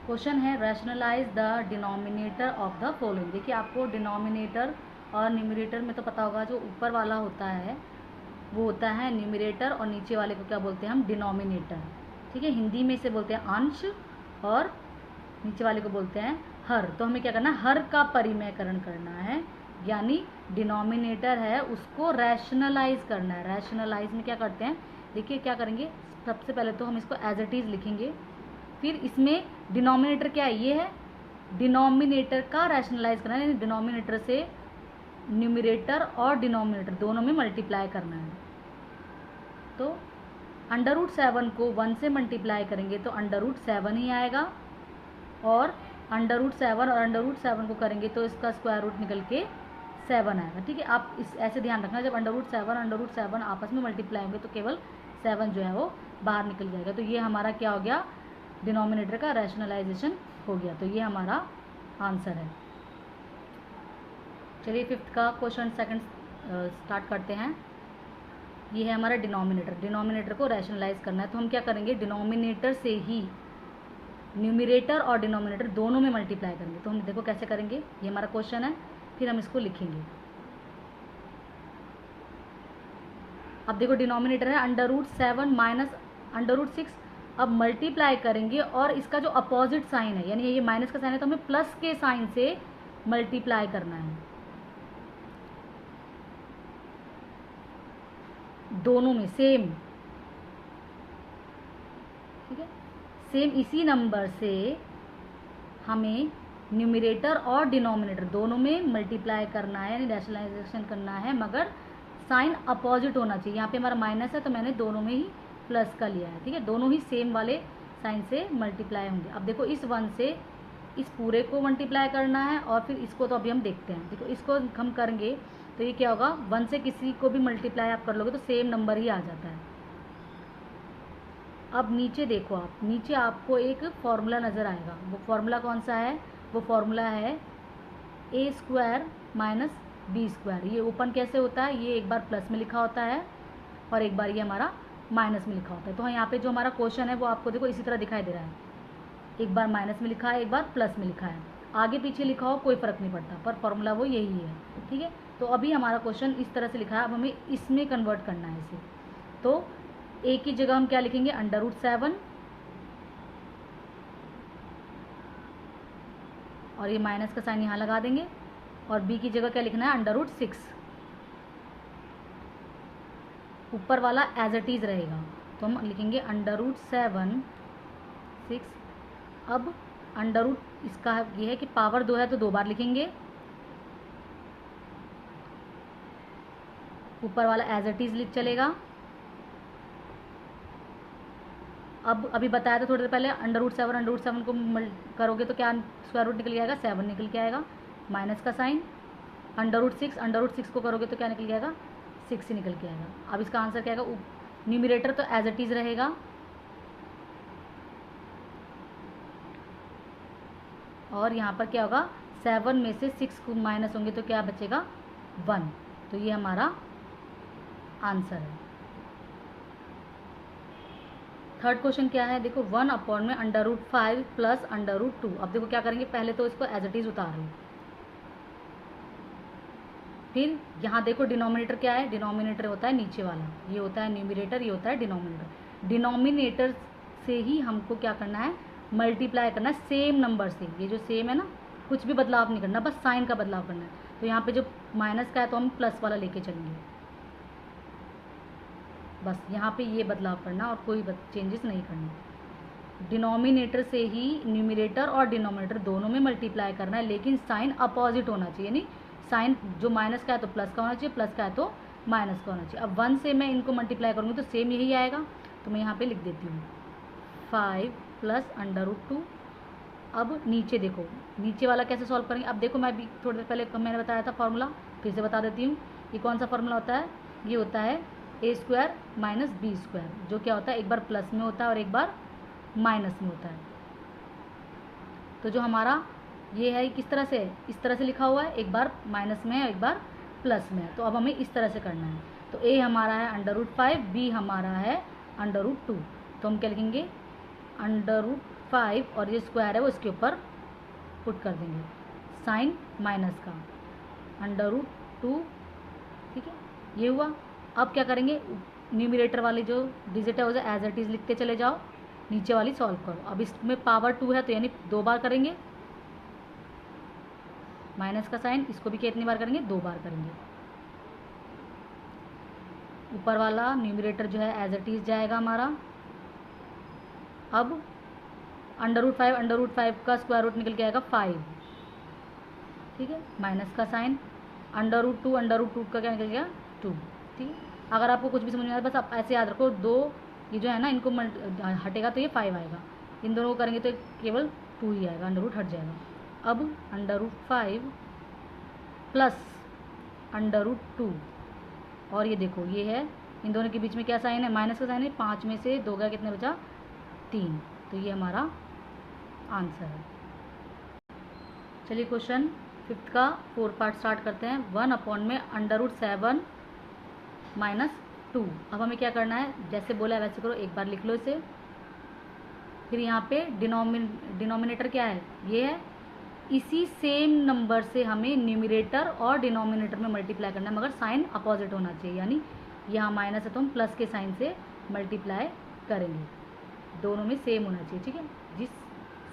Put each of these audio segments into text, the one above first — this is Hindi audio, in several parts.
क्वेश्चन है rationalise the denominator of the following. देखिए आपको डिनोमिनेटर और न्यूमरेटर में तो पता होगा, जो ऊपर वाला होता है वो होता है न्यूमरेटर और नीचे वाले को क्या बोलते हैं हम, डिनोमिनेटर। ठीक है, हिंदी में इसे बोलते हैं अंश और नीचे वाले को बोलते हैं हर। तो हमें क्या करना है, हर का परिमयकरण करना है, यानी डिनोमिनेटर है उसको रैशनलाइज करना है। रैशनलाइज में क्या करते हैं, देखिए क्या करेंगे, सबसे पहले तो हम इसको एज इट इज़ लिखेंगे, फिर इसमें डिनोमिनेटर क्या है, ये है, डिनोमिनेटर का रैशनलाइज करना है, यानी डिनोमिनेटर से न्यूमरेटर और डिनोमिनेटर दोनों में मल्टीप्लाई करना है। तो √7 को 1 से मल्टीप्लाई करेंगे तो √7 ही आएगा, और √7 और √7 को करेंगे तो इसका स्क्वायर रूट निकल के 7 आएगा। ठीक है, आप इस ऐसे ध्यान रखना, जब √7 आपस में मल्टीप्लाई होंगे तो केवल 7 जो है वो बाहर निकल जाएगा। तो ये हमारा क्या हो गया, डिनोमिनेटर का रैशनलाइजेशन हो गया। तो ये हमारा आंसर है। चलिए फिफ्थ का क्वेश्चन सेकंड स्टार्ट करते हैं। ये है हमारा डिनोमिनेटर। डिनोमिनेटर को रैशनलाइज करना है, तो हम क्या करेंगे, डिनोमिनेटर से ही न्यूमरेटर और डिनोमिनेटर दोनों में मल्टीप्लाई करेंगे। तो हम देखो कैसे करेंगे, ये हमारा क्वेश्चन है, फिर हम इसको लिखेंगे। अब देखो डिनोमिनेटर है √7 माइनस √6, अब मल्टीप्लाई करेंगे और इसका जो अपोजिट साइन है, यानी ये माइनस का साइन है तो हमें प्लस के साइन से मल्टीप्लाई करना है दोनों में सेम। ठीक है, सेम इसी नंबर से हमें न्यूमरेटर और डिनोमिनेटर दोनों में मल्टीप्लाई करना है, यानी रैशनलाइजेशन करना है, मगर साइन अपोजिट होना चाहिए। यहाँ पे हमारा माइनस है तो मैंने दोनों में ही प्लस का लिया है। ठीक है, दोनों ही सेम वाले साइन से मल्टीप्लाई होंगे। अब देखो इस 1 से इस पूरे को मल्टीप्लाई करना है, और फिर इसको तो अभी हम देखते हैं। देखो इसको हम करेंगे तो ये क्या होगा, 1 से किसी को भी मल्टीप्लाई आप कर लोगे तो सेम नंबर ही आ जाता है। अब नीचे देखो, आप नीचे आपको एक फॉर्मूला नज़र आएगा, वो फॉर्मूला कौन सा है, वो फॉर्मूला है a² माइनस b²। ये ओपन कैसे होता है, ये एक बार प्लस में लिखा होता है और एक बार ये हमारा माइनस में लिखा होता है। तो हाँ, यहाँ पे जो हमारा क्वेश्चन है वो आपको देखो इसी तरह दिखाई दे रहा है, एक बार माइनस में लिखा है, एक बार प्लस में लिखा है, आगे पीछे लिखा हो कोई फ़र्क नहीं पड़ता, पर फॉर्मूला वो यही है। ठीक है, तो अभी हमारा क्वेश्चन इस तरह से लिखा है, अब हमें इसमें कन्वर्ट करना है इसे। तो a की जगह हम क्या लिखेंगे, √7, और ये माइनस का साइन यहाँ लगा देंगे, और b की जगह क्या लिखना है, √6। ऊपर वाला एज इट इज़ रहेगा, तो हम लिखेंगे √7 6। अब √ इसका ये है कि पावर 2 है तो 2 बार लिखेंगे, ऊपर वाला एज इट इज़ लिख चलेगा। अब अभी बताया था थोड़ी देर पहले, √7 को करोगे तो क्या स्क्वायर रूट निकल के आएगा, 7 निकल के आएगा, माइनस का साइन। √6 को करोगे तो क्या निकल के आएगा, 6 ही निकल के आएगा। अब इसका आंसर क्या आएगा, न्यूमरेटर तो एज इट इज़ रहेगा, और यहाँ पर क्या होगा, 7 में से 6 को माइनस होंगे तो क्या बचेगा, 1। तो ये हमारा आंसर है। थर्ड क्वेश्चन क्या है, देखो 1 में √5 प्लस √2। अब देखो क्या करेंगे, पहले तो इसको एज इट इज़ उतार लो, फिर यहाँ देखो डिनोमिनेटर क्या है, डिनोमिनेटर होता है नीचे वाला, ये होता है न्यूमरेटर, ये होता है डिनोमिनेटर। डिनोमिनेटर से ही हमको क्या करना है, मल्टीप्लाई करना है सेम नंबर से। ये जो सेम है ना, कुछ भी बदलाव नहीं करना, बस साइन का बदलाव करना है। तो यहाँ पे जो माइनस का है तो हम प्लस वाला लेके चलेंगे, बस यहाँ पे ये बदलाव करना और कोई चेंजेस नहीं करना। डिनोमिनेटर से ही न्यूमरेटर और डिनोमिनेटर दोनों में मल्टीप्लाई करना है, लेकिन साइन अपोजिट होना चाहिए, यानी साइन जो माइनस का है तो प्लस का होना चाहिए, प्लस का है तो माइनस का होना चाहिए। अब 1 से मैं इनको मल्टीप्लाई करूँगी तो सेम यही आएगा, तो मैं यहाँ पे लिख देती हूँ 5 प्लस √2। अब नीचे देखो, नीचे वाला कैसे सॉल्व करेंगे। अब देखो मैं भी थोड़ी देर पहले मैंने बताया था फॉर्मूला, फिर से बता देती हूँ। ये कौन सा फॉर्मूला होता है, ये होता है a² माइनस b², जो क्या होता है, एक बार प्लस में होता है और एक बार माइनस में होता है। तो जो हमारा ये है किस तरह से, इस तरह से लिखा हुआ है, एक बार माइनस में है एक बार प्लस में है, तो अब हमें इस तरह से करना है। तो a हमारा है √5, b हमारा है √2, तो हम क्या लिखेंगे, √5 5 और ये स्क्वायर है वो इसके ऊपर पुट कर देंगे, साइन माइनस का √2, ठीक है, ये हुआ। अब क्या करेंगे, न्यूमरेटर वाली जो डिजिट है उसे एज इट इज़ लिखते चले जाओ, नीचे वाली सॉल्व करो। अब इसमें पावर 2 है तो यानी 2 बार करेंगे माइनस का साइन, इसको भी कितनी बार करेंगे, 2 बार करेंगे। ऊपर वाला न्यूमरेटर जो है एज इट इज़ जाएगा हमारा। अब √5 का स्क्वायर रूट निकल के आएगा 5, ठीक है, माइनस का साइन, √2 का क्या निकल गया 2, ठीक है। अगर आपको कुछ भी समझ में आया बस आप ऐसे याद रखो, 2 ये जो है ना इनको हटेगा तो ये 5 आएगा, इन दोनों को करेंगे तो केवल 2 ही आएगा, अंडर रूट हट जाएगा। अब √5 प्लस √2 और ये देखो ये है, इन दोनों के बीच में क्या साइन है, माइनस का साइन है, 5 में से 2 गया, कितने बचा 3, तो ये हमारा आंसर है। चलिए क्वेश्चन 5th का 4 पार्ट स्टार्ट करते हैं। 1/7 - 2। अब हमें क्या करना है, जैसे बोला है वैसे करो, एक बार लिख लो इसे। फिर यहाँ पे डिनोमिनेटर क्या है, ये है, इसी सेम नंबर से हमें न्यूमरेटर और डिनोमिनेटर में मल्टीप्लाई करना है, मगर साइन अपोजिट होना चाहिए, यानी यहाँ माइनस है तो हम प्लस के साइन से मल्टीप्लाई करेंगे, दोनों में सेम होना चाहिए, ठीक है। जिस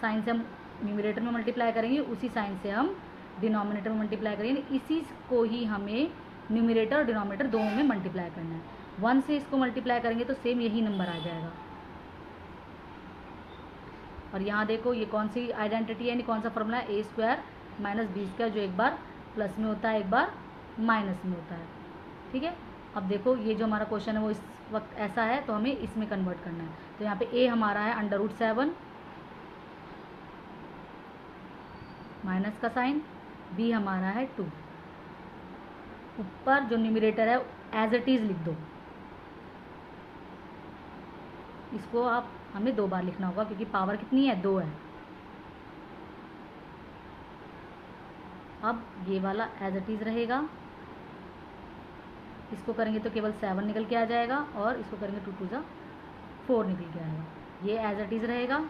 साइन से हम न्यूमरेटर में मल्टीप्लाई करेंगे उसी साइन से हम डिनोमिनेटर में मल्टीप्लाई करेंगे, इसी को ही हमें न्यूमरेटर और डिनोमिनेटर दोनों में मल्टीप्लाई करना है। 1 से इसको मल्टीप्लाई करेंगे तो सेम यही नंबर आ जाएगा। और यहाँ देखो ये कौन सी आइडेंटिटी है, यानी कौन सा फॉर्मूला है, A² - B², जो एक बार प्लस में होता है एक बार माइनस में होता है, ठीक है। अब देखो ये जो हमारा क्वेश्चन है वो इस वक्त ऐसा है तो हमें इसमें कन्वर्ट करना है। तो यहाँ पे A हमारा है √7 माइनस का साइन, B हमारा है 2, ऊपर जो न्यूमरेटर है एज इट इज़ लिख दो, इसको आप हमें 2 बार लिखना होगा क्योंकि पावर कितनी है, 2 है। अब ये वाला एज इट इज़ रहेगा, इसको करेंगे तो केवल 7 निकल के आ जाएगा, और इसको करेंगे 2 2 4 निकल के आएगा, ये एज इट इज़ रहेगा।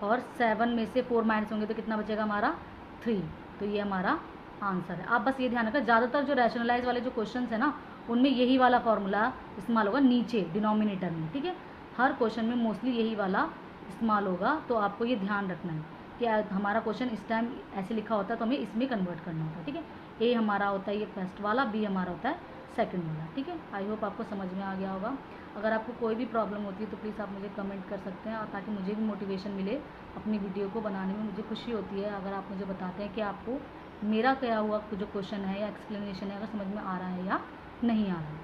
और 7 में से 4 माइनस होंगे तो कितना बचेगा हमारा 3, तो ये हमारा आंसर है। आप बस ये ध्यान रखें, ज़्यादातर जो रैशनलाइज वाले जो क्वेश्चंस है ना उनमें यही वाला फॉर्मूला इस्तेमाल होगा नीचे डिनोमिनेटर में, ठीक है। हर क्वेश्चन में मोस्टली यही वाला इस्तेमाल होगा, तो आपको ये ध्यान रखना है कि हमारा क्वेश्चन इस टाइम ऐसे लिखा होता है तो हमें इसमें कन्वर्ट करना होता है, ठीक है। ए हमारा होता है ये फर्स्ट वाला, बी हमारा होता है सेकंड वाला, ठीक है। आई होप आपको समझ में आ गया होगा। अगर आपको कोई भी प्रॉब्लम होती है तो प्लीज़ आप मुझे कमेंट कर सकते हैं, और ताकि मुझे भी मोटिवेशन मिले अपनी वीडियो को बनाने में। मुझे खुशी होती है अगर आप मुझे बताते हैं कि आपको मेरा क्या हुआ जो क्वेश्चन है या एक्सप्लेनेशन है अगर समझ में आ रहा है या नहीं आ रहा है।